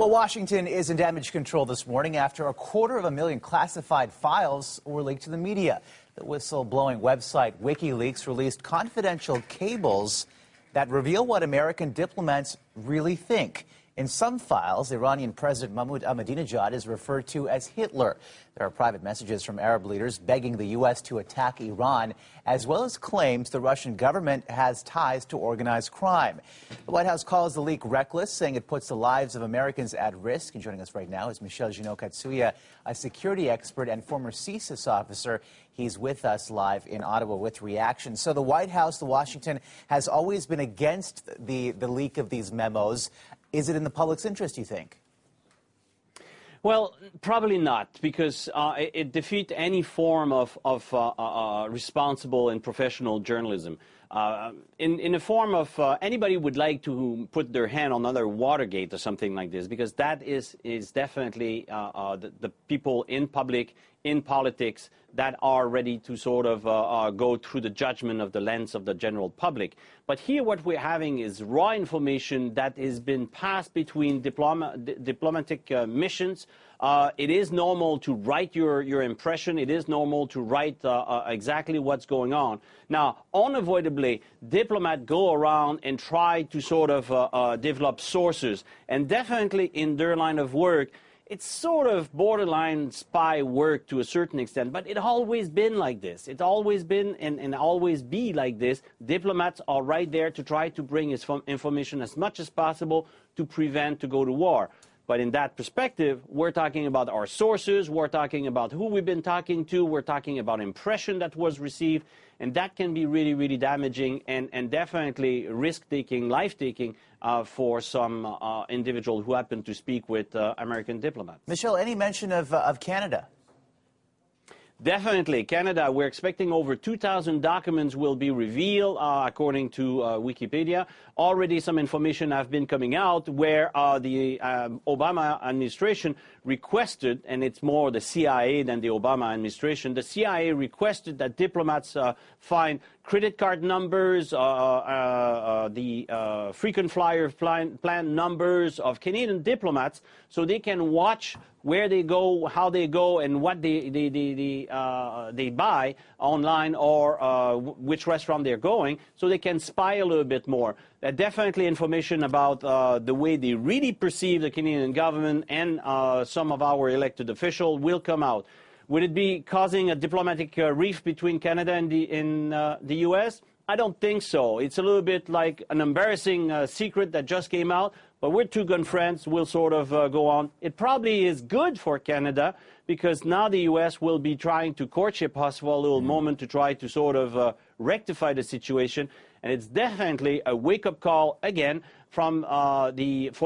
Well, Washington is in damage control this morning after 250,000 classified files were leaked to the media. The whistleblowing website WikiLeaks released confidential cables that reveal what American diplomats really think. In some files, Iranian President Mahmoud Ahmadinejad is referred to as Hitler. There are private messages from Arab leaders begging the U.S. to attack Iran, as well as claims the Russian government has ties to organized crime. The White House calls the leak reckless, saying it puts the lives of Americans at risk. And joining us right now is Michel Katsuya, a security expert and former CSIS officer. He's with us live in Ottawa with reactions. So the White House, the Washington, has always been against the leak of these memos. Is it in the public's interest, you think? Well, probably not, because it defeats any form of responsible and professional journalism. In the form of anybody would like to put their hand on another Watergate or something like this, because that is definitely the people in public, in politics, that are ready to sort of go through the judgment of the lens of the general public. But here what we're having is raw information that has been passed between diplomatic missions. It is normal to write your impression. It is normal to write exactly what's going on. Now, unavoidably, diplomats go around and try to sort of develop sources. And definitely in their line of work, it's sort of borderline spy work to a certain extent, but it's always been like this. It's always been and always be like this. Diplomats are right there to try to bring information as much as possible to prevent to go to war. But in that perspective, we're talking about our sources, we're talking about who we've been talking to, we're talking about impression that was received, and that can be really, really damaging and definitely risk-taking, life-taking for some individual who happen to speak with American diplomats. Michel, any mention of Canada? Definitely. Canada, we're expecting over 2,000 documents will be revealed, according to Wikipedia. Already some information have been coming out where the Obama administration requested, and it's more the CIA than the Obama administration, the CIA requested that diplomats find credit card numbers, the frequent flyer plan numbers of Canadian diplomats, so they can watch where they go, how they go, and what they buy online, or which restaurant they're going, so they can spy a little bit more. Definitely information about the way they really perceive the Canadian government and some of our elected officials will come out. Would it be causing a diplomatic rift between Canada and the U.S.? I don't think so. It's a little bit like an embarrassing secret that just came out, but we're two good friends. We'll sort of go on. It probably is good for Canada, because now the U.S. will be trying to courtship us for a little moment to try to sort of rectify the situation. And it's definitely a wake-up call, again, from for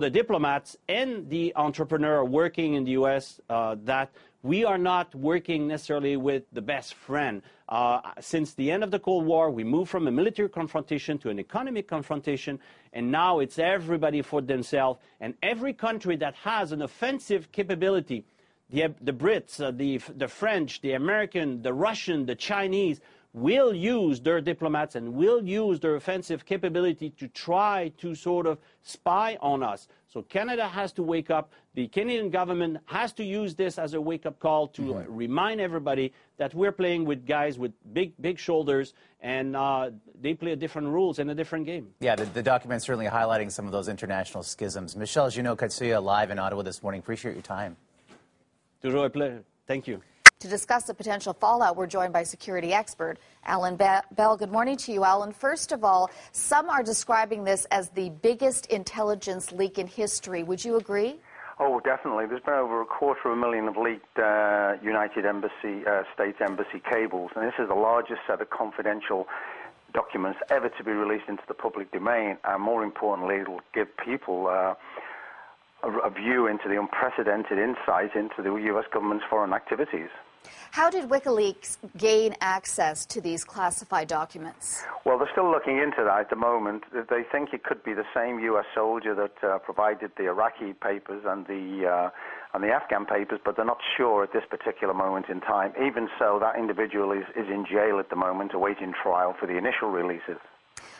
the diplomats and the entrepreneur working in the U.S. That we are not working necessarily with the best friend. Since the end of the Cold War, we moved from a military confrontation to an economic confrontation, and now it's everybody for themselves. And every country that has an offensive capability, the Brits, the French, the American, the Russian, the Chinese, will use their diplomats and will use their offensive capability to try to sort of spy on us. So Canada has to wake up. The Canadian government has to use this as a wake-up call to remind everybody that we're playing with guys with big shoulders, and they play different rules and a different game. Yeah, the document's certainly highlighting some of those international schisms. Michel Katsuya live in Ottawa this morning. Appreciate your time. Toujours un plaisir. Thank you. To discuss the potential fallout, we're joined by security expert Alan Bell. Good morning to you, Alan. First of all, some are describing this as the biggest intelligence leak in history. Would you agree? Oh, definitely. There's been over 250,000 of leaked United States Embassy cables, and this is the largest set of confidential documents ever to be released into the public domain, and more importantly, it'll give people a view into the unprecedented insight into the U.S. government's foreign activities. How did WikiLeaks gain access to these classified documents? Well, they're still looking into that at the moment. They think it could be the same U.S. soldier that provided the Iraqi papers and the Afghan papers, but they're not sure at this particular moment in time. Even so, that individual is in jail at the moment awaiting trial for the initial releases.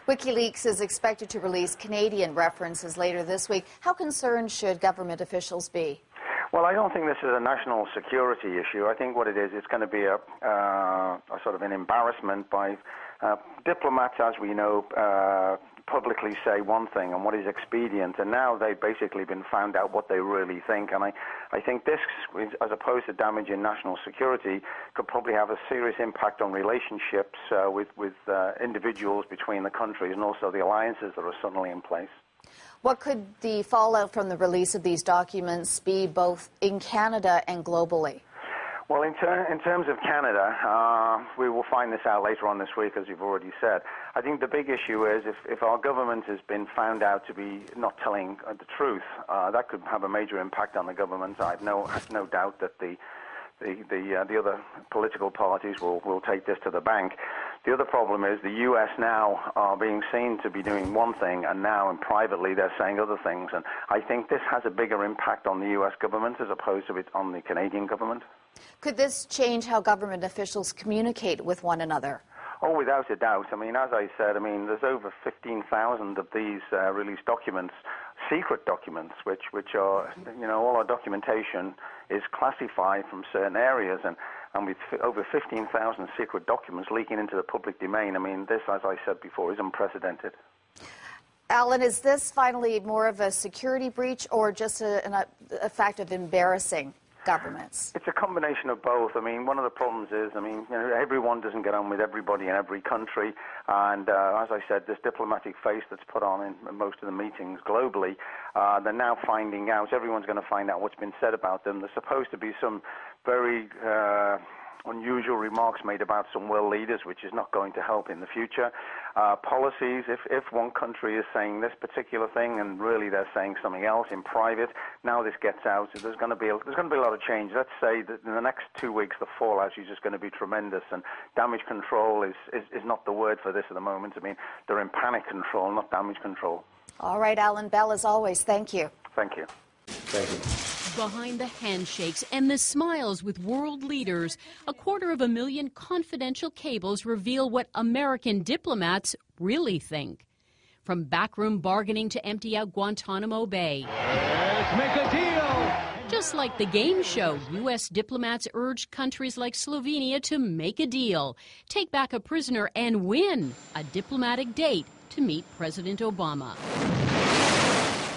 WikiLeaks is expected to release Canadian references later this week. How concerned should government officials be? Well, I don't think this is a national security issue. I think what it is, it's going to be a sort of an embarrassment by diplomats, as we know, publicly say one thing and what is expedient, and now they've basically been found out what they really think. And I think this, as opposed to damaging national security, could probably have a serious impact on relationships with individuals between the countries and also the alliances that are suddenly in place. What could the fallout from the release of these documents be, both in Canada and globally? Well, in terms of Canada, we will find this out later on this week, as you've already said. I think the big issue is if our government has been found out to be not telling the truth, that could have a major impact on the government. I have no doubt that the other political parties will take this to the bank. The other problem is the U.S. now are being seen to be doing one thing, and now and privately they're saying other things. And I think this has a bigger impact on the U.S. government as opposed to it on the Canadian government. Could this change how government officials communicate with one another? Oh, without a doubt. I mean, as I said, there's over 15,000 of these released documents, secret documents, which are, all our documentation is classified from certain areas, and with over 15,000 secret documents leaking into the public domain, this, as I said before, is unprecedented. Alan, is this finally more of a security breach or just a fact of embarrassing governments? It's a combination of both. One of the problems is, everyone doesn't get on with everybody in every country, and as I said, this diplomatic face that's put on in most of the meetings globally, they're now finding out, everyone's going to find out what's been said about them. There's supposed to be some very unusual remarks made about some world leaders, which is not going to help in the future. Policies, if one country is saying this particular thing and really they're saying something else in private, now this gets out, so there's going to be a lot of change. Let's say that in the next 2 weeks the fallout is just going to be tremendous, and damage control is not the word for this at the moment. They're in panic control, not damage control. All right, Alan Bell, as always, thank you. Thank you. Thank you. Behind the handshakes and the smiles with world leaders, 250,000 confidential cables reveal what American diplomats really think. From backroom bargaining to empty out Guantanamo Bay. Let's make a deal! Just like the game show, U.S. diplomats urged countries like Slovenia to make a deal, take back a prisoner and win a diplomatic date to meet President Obama.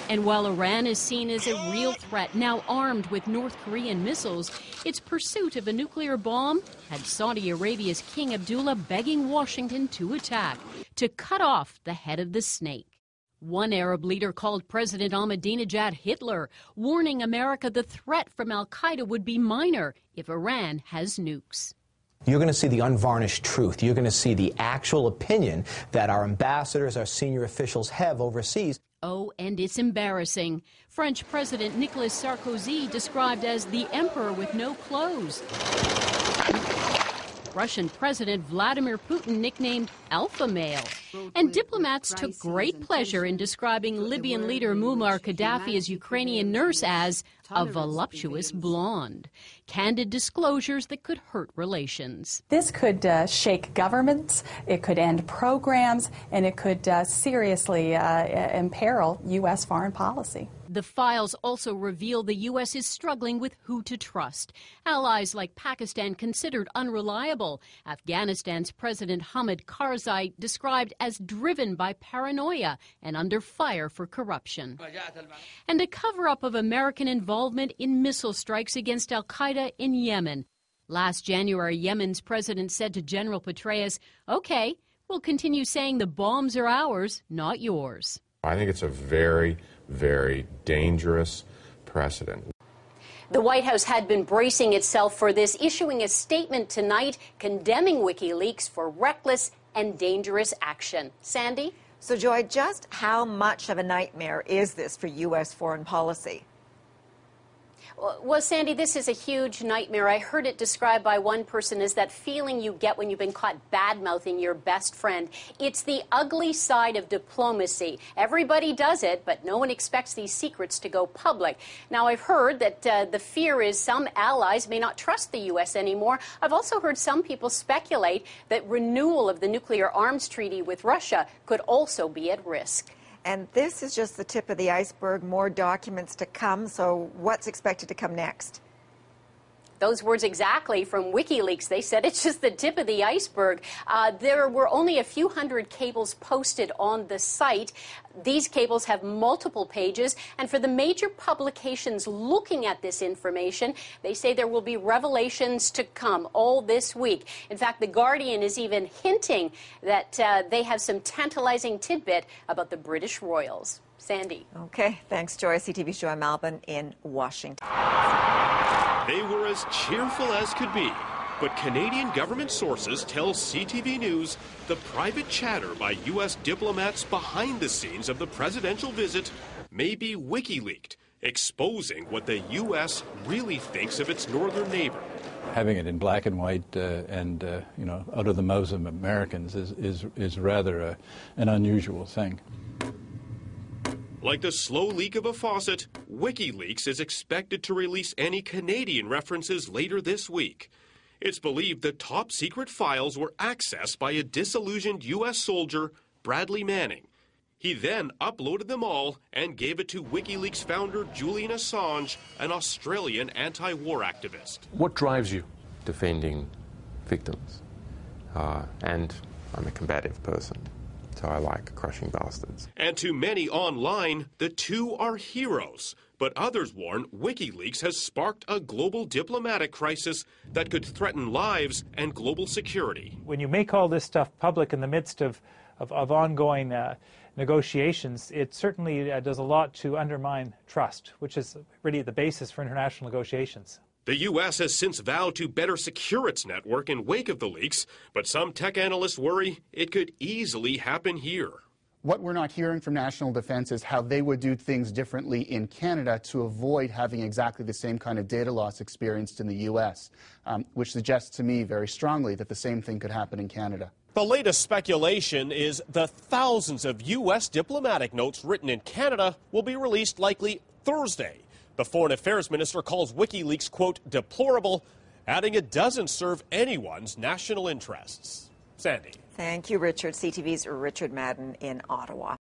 And while Iran is seen as a real threat, now armed with North Korean missiles, its pursuit of a nuclear bomb had Saudi Arabia's King Abdullah begging Washington to attack, to cut off the head of the snake. One Arab leader called President Ahmadinejad Hitler, warning America the threat from al-Qaeda would be minor if Iran has nukes. You're going to see the unvarnished truth. You're going to see the actual opinion that our ambassadors, our senior officials have overseas. Oh, and it's embarrassing. French President Nicolas Sarkozy described as the emperor with no clothes. Russian President Vladimir Putin nicknamed Alpha Male. And diplomats took great pleasure in describing Libyan leader Muammar Gaddafi's Ukrainian nurse as a voluptuous blonde. Candid disclosures that could hurt relations. This could shake governments, it could end programs, and it could seriously imperil U.S. foreign policy. The files also reveal the U.S. is struggling with who to trust. Allies like Pakistan considered unreliable. Afghanistan's President Hamid Karzai described as driven by paranoia and under fire for corruption. And a cover-up of American involvement in missile strikes against al-Qaeda in Yemen. Last January, Yemen's president said to General Petraeus, "Okay, we'll continue saying the bombs are ours, not yours." I think it's a very, very dangerous precedent. The White House had been bracing itself for this, issuing a statement tonight condemning WikiLeaks for reckless and dangerous action. Sandy? So, Joy, just how much of a nightmare is this for U.S. foreign policy? Well, Sandy, this is a huge nightmare. I heard it described by one person as that feeling you get when you've been caught bad-mouthing your best friend. It's the ugly side of diplomacy. Everybody does it, but no one expects these secrets to go public. Now, I've heard that the fear is some allies may not trust the U.S. anymore. I've also heard some people speculate that renewal of the nuclear arms treaty with Russia could also be at risk. And this is just the tip of the iceberg. More documents to come. So what's expected to come next? Those words exactly from WikiLeaks. They said it's just the tip of the iceberg. There were only a few hundred cables posted on the site. These cables have multiple pages, and for the major publications looking at this information, they say there will be revelations to come all this week. In fact, The Guardian is even hinting that they have some tantalizing tidbit about the British royals. Sandy. Okay, thanks, Joy. CTV's Joy Malbon in Washington. They were as cheerful as could be, but Canadian government sources tell CTV News the private chatter by U.S. diplomats behind the scenes of the presidential visit may be WikiLeaked, exposing what the U.S. really thinks of its northern neighbor. Having it in black and white and out of the mouths of Americans is rather an unusual thing. Like the slow leak of a faucet, WikiLeaks is expected to release any Canadian references later this week. It's believed the top-secret files were accessed by a disillusioned U.S. soldier, Bradley Manning. He then uploaded them all and gave it to WikiLeaks founder Julian Assange, an Australian anti-war activist. What drives you? Defending victims. And I'm a combative person. So I like crushing bastards. And to many online, the two are heroes. But others warn WikiLeaks has sparked a global diplomatic crisis that could threaten lives and global security. When you make all this stuff public in the midst of ongoing negotiations, it certainly does a lot to undermine trust, which is really the basis for international negotiations. The U.S. has since vowed to better secure its network in wake of the leaks, but some tech analysts worry it could easily happen here. What we're not hearing from National Defense is how they would do things differently in Canada to avoid having exactly the same kind of data loss experienced in the U.S., which suggests to me very strongly that the same thing could happen in Canada. The latest speculation is the thousands of U.S. diplomatic notes written in Canada will be released likely Thursday. The Foreign Affairs Minister calls WikiLeaks, quote, deplorable, adding it doesn't serve anyone's national interests. Sandy. Thank you, Richard. CTV's Richard Madden in Ottawa.